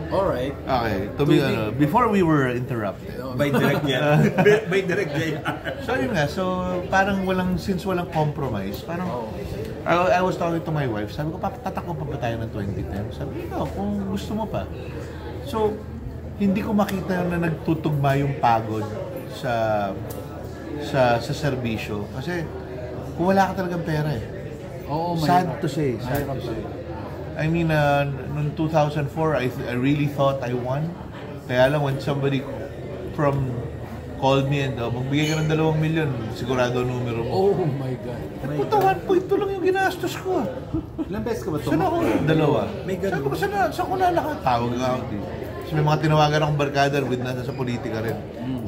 Alright. Okay, to be before we were interrupted. By direct niya. By direct JR. So yun nga, so parang since walang compromise, parang I was talking to my wife, sabi ko, tatakbo pa ba tayo ng 2010? Sabi ko, kung gusto mo pa. So, hindi ko makita na nagtutugma yung pagod sa serbisyo. Kasi, kung wala ka talagang pera eh. Sad to say. I mean, noong 2004, I really thought I won. Kaya lang, when somebody called me and magbigay ka ng 2 million, sigurado numero mo. Oh my God. Puta, 1.2 lang yung ginastos ko. Ilang beses ka ba ito? Saan ako? 2. May ganun. Sabi ko, saan ko lalakad? Tawag nga ako dito. Kasi may mga tinawagan akong barkada with nasa sa politika rin.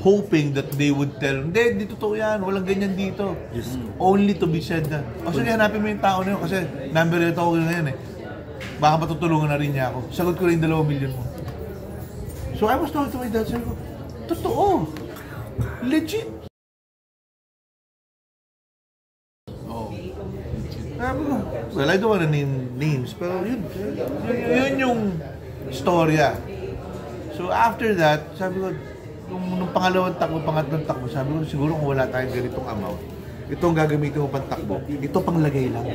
Hoping that they would tell, hindi totoo yan, walang ganyan dito. Only to be said na, sige, hanapin mo yung tao na yun kasi number ito ako ngayon eh. Baka matutulungan na rin niya ako. Sagot ko rin 2 million mo. So I was talking to my dad, sabi ko, totoo. Legit. Well, I don't want to name names, pero yun yung storya. So after that, sabi ko, nung pangalawang takbo, pangatlong takbo, sabi ko, siguro kung wala tayong ganitong amount, itong gagamitin mo pang takbo, ito pang lagay lang.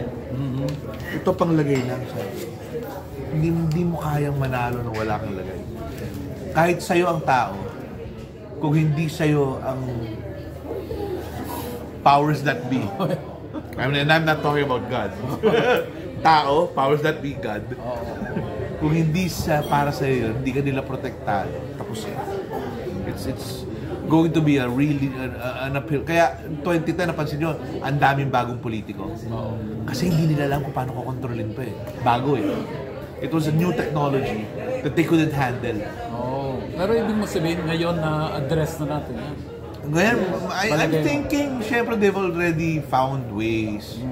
Ito pang lagay lang. Hindi mo kayang manalo nang wala kang lagay. Kahit sa'yo ang tao, kung hindi sa'yo ang powers that be. I mean, and I'm not talking about God. Tao, powers that be God. Kung hindi para sa'yo yun, hindi ka nila protektado, tapos yun. It's going to be a really an appeal. Kaya 2010, napansin nyo, ang daming bagong politiko. Kasi hindi nila alam kung paano ko kontrolin pa eh. Bago eh. It was a new technology that they couldn't handle. Pero ibig mo sabihin, ngayon na-address na natin yan. Ngayon, I'm thinking, syempre they've already found ways.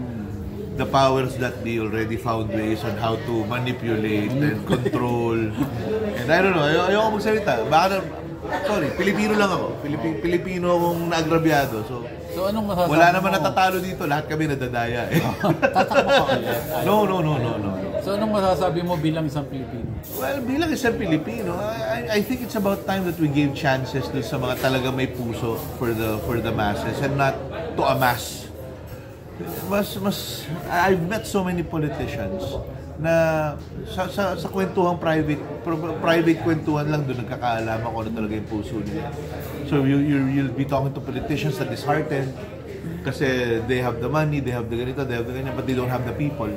The powers that be already found ways on how to manipulate and control. And I don't know, ayoko magsalita. Sorry, Pilipino lang ako. Pilipino akong naagrabyado. So anong masasabi wala naman natatalo dito. Lahat kami nadadaya eh. Tatakbo ka ulit? No. So anong masasabi mo bilang isang Pilipino? Well, bilang isang Pilipino, I think it's about time that we gave chances dun sa mga talaga may puso for the masses and not to amass. I've met so many politicians na sa kwentuhang private kwentuhan lang doon nagkakaalaman ko na talaga yung puso nila. So you'll be talking to politicians that disheartened kasi they have the money, they have the ganito, they have the ganyan, but they don't have the people.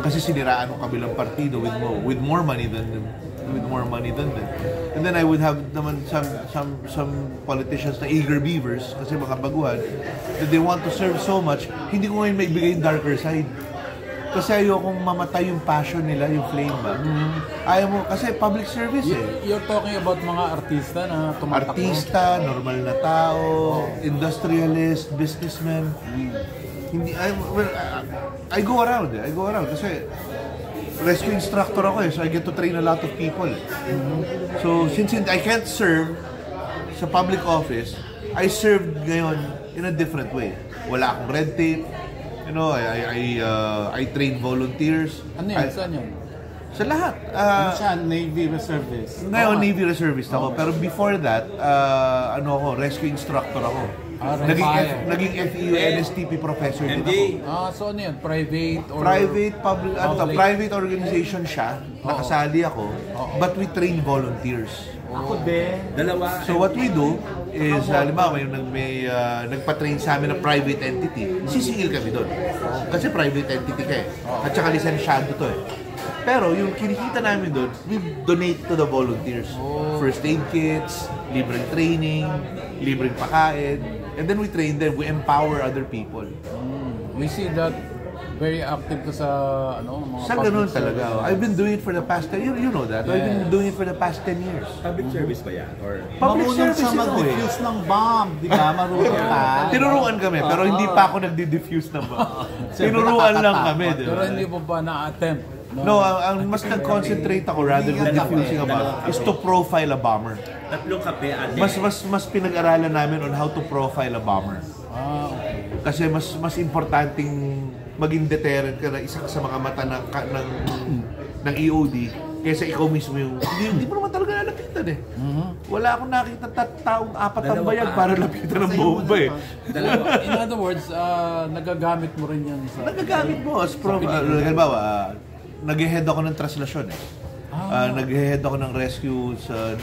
Kasi siniraan ng kabilang partido with more money than them. And then I would have naman some politicians na eager beavers kasi mga baguhan that they want to serve so much, hindi ko ngayon maibigay yung darker side. Kasi ayokong mamatay yung passion nila, yung flame ba? Ayaw mo, kasi public service eh. You're talking about mga artista na tumatakbo? Artista, normal na tao, industrialist, businessman. Hindi, I go around kasi rescue instructor ako eh, so I get to train a lot of people. So since I can't serve sa public office, I serve ngayon in a different way. Wala akong red tape. You know, I train volunteers. Ano yun? Saan yun? Sa lahat. Navy Reservist. Ngayon, Navy Reservist ako. Pero before that, rescue instructor ako. Naging FEU NSTP professor din ako. So ano yun? Private or... Private organization siya. Nakasali ako. But we train volunteers. Ako din. Dalawa. So what we do is, halimbawa, yung nagpa-train sa amin na private entity, sisingil kami doon. Kasi private entity ka eh. At saka lisensyado to eh. Pero yung kinikita namin doon, we donate to the volunteers. First aid kits, libreng training, libreng pakain, and then we train them, we empower other people. We see that very active ka sa mga sa ganun talaga. I've been doing it for the past 10 years. You know that. I've been doing it for the past 10 years. Public service ba yan? Or public service siya mag-diffuse ng bomb, di ba? Marunong ka. Tinuruan kami, pero hindi pa ako nagdi-diffuse ng bomb. Tinuruan lang kami. Pero hindi mo pa na-attempt? No, ang mas nag-concentrate ako rather than diffusing a bomb is to profile a bomber. Tatlong kape, ate. Mas pinag-aralan namin on how to profile a bomber. Okay. Kasi mas importanteng maging deterrent ka na isa sa mga mata ng EOD kesa ikaw mismo yung, hindi mo naman talaga lalapitan eh. Wala akong nakita taong apat ang bayag para lapitan ng bomba eh. In other words, nagagamit mo rin yan sa... Nagagamit mo as prof. Halimbawa, nag-head ako ng translasyon eh. Nag-head ako ng rescue sa...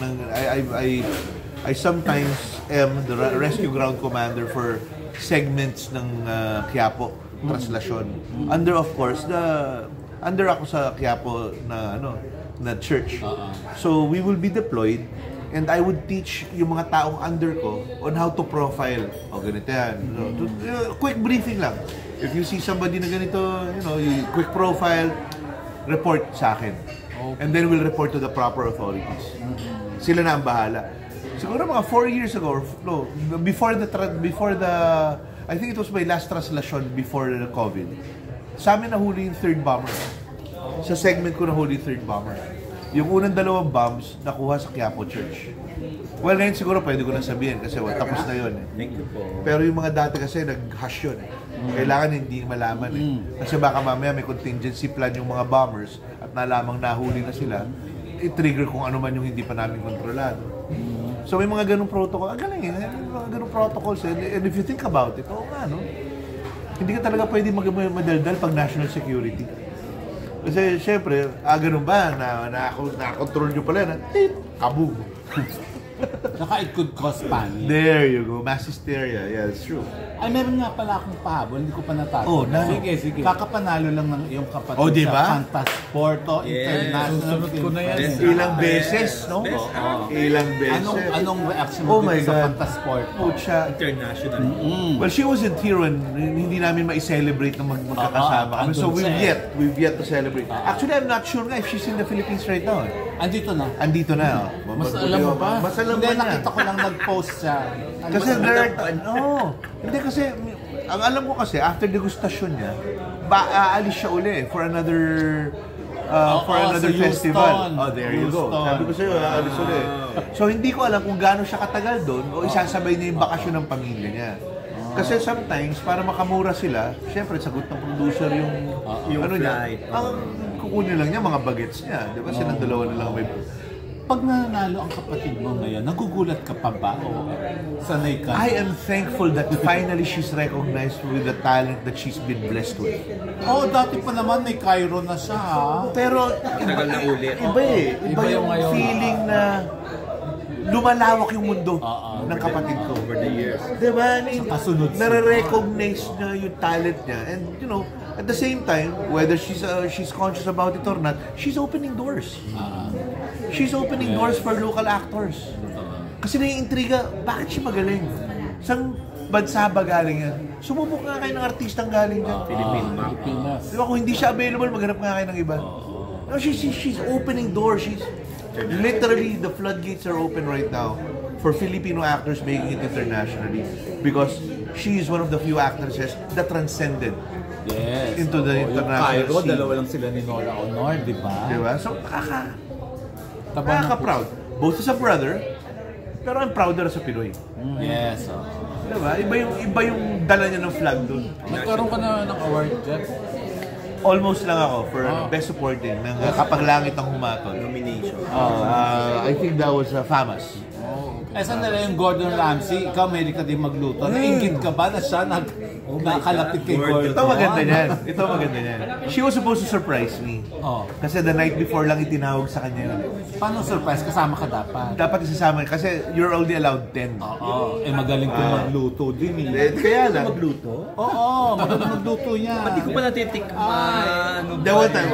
I sometimes am the rescue ground commander for segments ng Quiapo, translasyon. Under of course, under ako sa Quiapo na church. So we will be deployed and I would teach yung mga taong under ko on how to profile. Ganito yan. Quick briefing lang. If you see somebody na ganito, quick profile, report sa akin. And then we'll report to the proper authorities. Sila na ang bahala. Siguro mga 4 years ago, before the I think it was my last translation before the COVID. Sa amin nahuli yung third bomber. Sa segment ko nahuli yung third bomber. Yung unang 2 bombs nakuha sa Quiapo Church. Well, ngayon siguro pwede ko na sabihin kasi tapos na yun eh. Thank you po. Pero yung mga dati kasi nag-hush yun eh. Kailangan hindi malaman eh. Kasi baka mamaya may contingency plan yung mga bombers at nalamang nahuli na sila, i-trigger kung ano man yung hindi pa namin kontrolado. So may mga ganung protocol. Galing eh. May mga ganung protocols eh. And if you think about it, hindi ka talaga pwede madaldal pag national security. Kasi syempre, ganun ba, na-control nyo pala na, kaboom. Saka it could cause panic. There you go, mass hysteria. Yeah, it's true. Ay, meron nga pala akong pahabol, hindi ko pa natapos. Sige. Kakapanalo lang ng iyong kapatid diba? sa Fantasporto International. Susunod ko na yan. Ilang beses, no? Ilang beses. Anong reaction mo dito sa Fantasporto? Pucha. International. Well, she wasn't here when hindi namin ma-celebrate na magkakasama kami. So we've yet to celebrate. Actually, I'm not sure nga if she's in the Philippines right now. Andito na. Andito na. Mas alam mo ba? Mas alam Hindi, ba niya? nakita ko lang nag-post siya. Kasi hindi kasi, ang alam ko kasi, after degustasyon niya, aalis siya uli for another festival. Houston. There you go. Houston. Sabi ko sa'yo, aalis uli. So hindi ko alam kung gaano siya katagal doon o isasabay niya yung bakasyon ng pamilya niya. Kasi sometimes, para makamura sila, syempre, sagot ng producer yung ano niya. Ang kukunin lang niya, mga bagets niya. Di ba? Silang dalawa na lang may... Pag nanalo ang kapatid mo ngayon, nagugulat ka pa ba? O sanay ka? I am thankful that finally she's recognized with the talent that she's been blessed with. Dati pa naman may Cairo na siya, ha? Pero Tagal na ulit. Iba Iba yung ngayon. feeling na lumalawak yung mundo ng kapatid ko. Over the years. Diba? kasunod-sunod. Nare-recognize niya yung talent niya. And at the same time, whether she's conscious about it or not, she's opening doors. She's opening doors for local actors. Kasi naiintriga, bakit siya magaling? Saan bansa ba galing yan? Sumubok nga kayo ng artistang galing dyan. Pilipinas. Diba, kung hindi siya available, maghanap nga kayo ng iba. No, she's opening doors. Literally, the floodgates are open right now for Filipino actors making it internationally because she is one of the few actresses that transcended into the international Cairo, scene. dalawa lang sila ni Nora Honor, di ba? Diba? So, nakaka-proud. Both as a brother, pero I'm prouder as a Pinoy. Yes. Diba? Iba yung dala niya ng flag doon. Nagkaroon ka na ng award, Jeff? Almost lang ako for Best Supporting ng Kapag Langit ang Humatol. Nomination. I think that was FAMAS. Saan nila yung Gordon Ramsay? Ikaw, may ka din magluto. Nainggit ka ba na siya nakalapit kay Gordon? Ito maganda niyan. She was supposed to surprise me. Kasi the night before lang itinawag sa kanya yun. Paano surprise? Kasama ka dapat. Dapat isasama kasi you're only allowed 10. Magaling kong magluto din eh. Kaya lang. Magluto? Magaling magluto niya. Pati ko pa natitikman. Dapat tayo,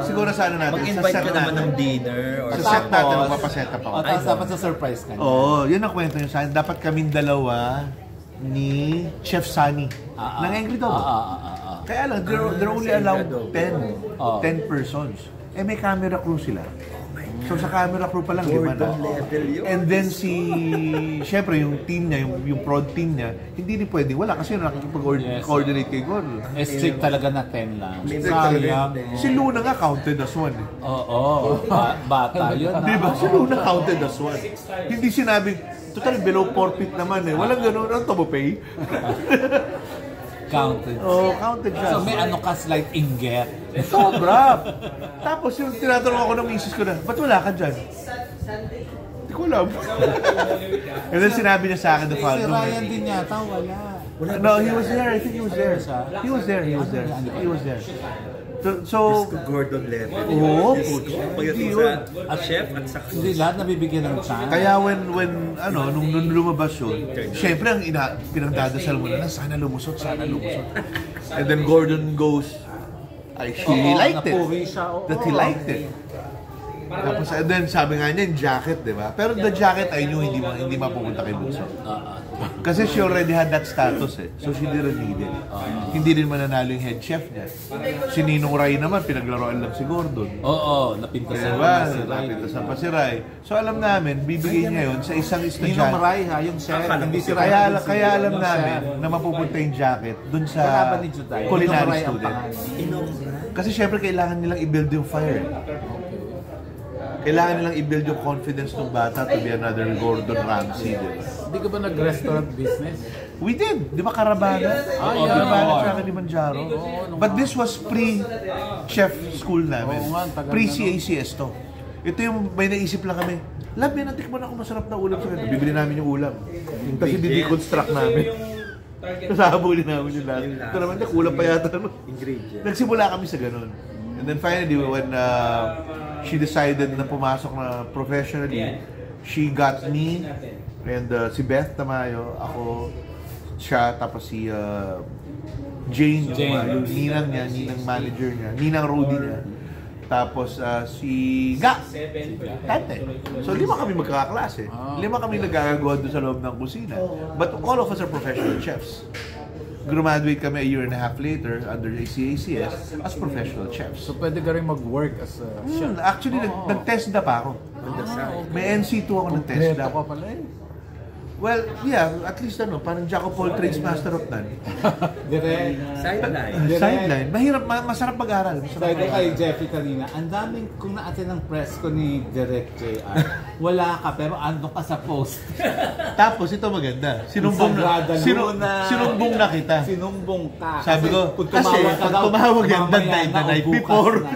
siguro sa ano natin. Mag-invite ka naman ng dinner. Or Sa set natin, magpapaset up ako. Tapos dapat sa surprise ka niya. Yun ang kwento niya sa akin. Dapat kaming dalawa ni Chef Sunny ng Angry Dog. Kaya lang, they're only allowed 10 persons. May camera crew sila. So sa camera crew pa lang, lima na. And then syempre yung team niya, yung prod team niya, hindi rin pwede. Wala kasi nakikipag-coordinate kay Gordon. Strict talaga na 10 lang. Sayang. Si Luna nga counted as one. Bata yun. Diba? Si Luna counted as one. Hindi sinabing, total below 4 feet naman eh. Walang ganun. Ang tomo pay. Counted. Oo, counted siya. So may ano ka, slight inget. Sobra! Tapos yung tinatanong ako ng misis ko na, ba't wala ka dyan? Hindi ko alam. And then sinabi niya sa akin the Si following. Ryan din yata, wala. No, he was there. I think he was there. He was there. He was there. He was there. So, Gordon Levitt. Oo. Pagdating sa chef at sa Hindi lahat nabibigyan ng chance. kaya nung lumabas yun, syempre ang pinagdadasal mo na, sana lumusot, sana lumusot. And then Gordon goes, he liked it. Napuri siya. That he liked it. Tapos, and then sabi nga niya yung jacket, di ba? Pero the jacket, I knew hindi mapupunta kay Bunso. Kasi she already had that status eh. So she didn't need it. Hindi rin mananalo yung head chef niya. Si Ninong Ray naman, pinaglaruan lang si Gordon. Oo, napintasan Diba? na si Ray. Napintasan pa si Ray. So alam namin, bibigay niya yun sa isang Ninong estudyante. Ray ha, yung chef. Hindi si Ray. Kaya alam namin na mapupunta yung jacket dun Wala sa ba ni Juday? Ninong culinary Ray ang student. pangalan. Kasi syempre kailangan nilang i-build yung fire. Kailangan nilang i-build yung confidence ng bata to be another Gordon Ramsay, di ba? Hindi ka ba nag-restaurant business? We did. Di ba Carabana? yeah. Carabana Oo. sa Kilimanjaro. But this was pre-chef school namin. Oo nga, tagal Pre-CACS to. Ito yung may naisip lang kami. Lab, may natikman ako masarap na ulam sa kanila. Bibili namin yung ulam. Kasi di-deconstruct namin. Nasahabulin namin yung lahat. Ito naman, kulang pa yata. ingredient. Nagsimula kami sa ganun. And then finally, when she decided na pumasok na professionally, she got me and si Beth Tamayo, ako, siya, tapos si Jane, yung ninang niya, ninang manager niya, ninang roadie niya. Tapos si Ga, Tante. So 5 kami magkakaklase. 5 kami nagkakagawa doon sa loob ng kusina. But all of us are professional chefs. Graduate kami a year and a half later under ACACS as professional chefs. So pwede ka rin mag-work as a chef? Actually, nag-test na pa ako. May NC2 ako ng test na. Kompleto ka pala eh. Well, yeah, at least parang Jack of all trades, master of none. Direk. Sideline. Sideline. Mahirap, masarap mag-aral. Sabi ko kay Jeffrey kanina, ang daming, kung naatin ng press ko ni Direk JR, wala ka, pero ando ka sa post. Tapos ito maganda. Sinumbong Sagrada Luna. sinumbong na kita. Sinumbong ka. Sabi ko, kung kasi tumawag ka pag daw, tumawag yan, mamaya the night o bukas before, na.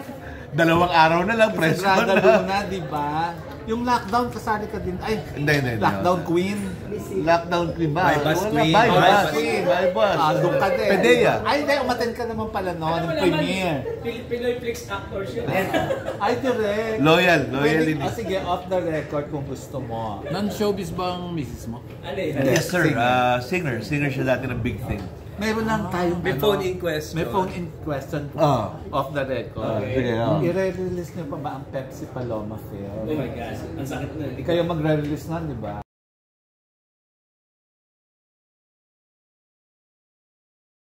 2 araw na lang, press ko Sagrada na. Luna, di ba? Yung lockdown, kasali ka din. Ay, Hindi. lockdown queen. Lockdown queen ba? By bus Wala, queen. by By bus. bus queen. By bus. Doon ka din. Pedea. Ay, hindi, umaten ka naman pala noon, ng premiere. Pinoy Flix actor siya. Ay, direct. Loyal Pwede, ini. sige, off the record kung gusto mo. Non-showbiz ba ang misis mo? Yes sir, singer. Singer siya dati ng Big Thing. Meron lang tayong May phone-in question. May phone-in question off the record. sige, I-release niyo pa ba ang Pepsi Paloma Fair? Oh my gosh, ang sakit na. Kayo magre-release na, di ba?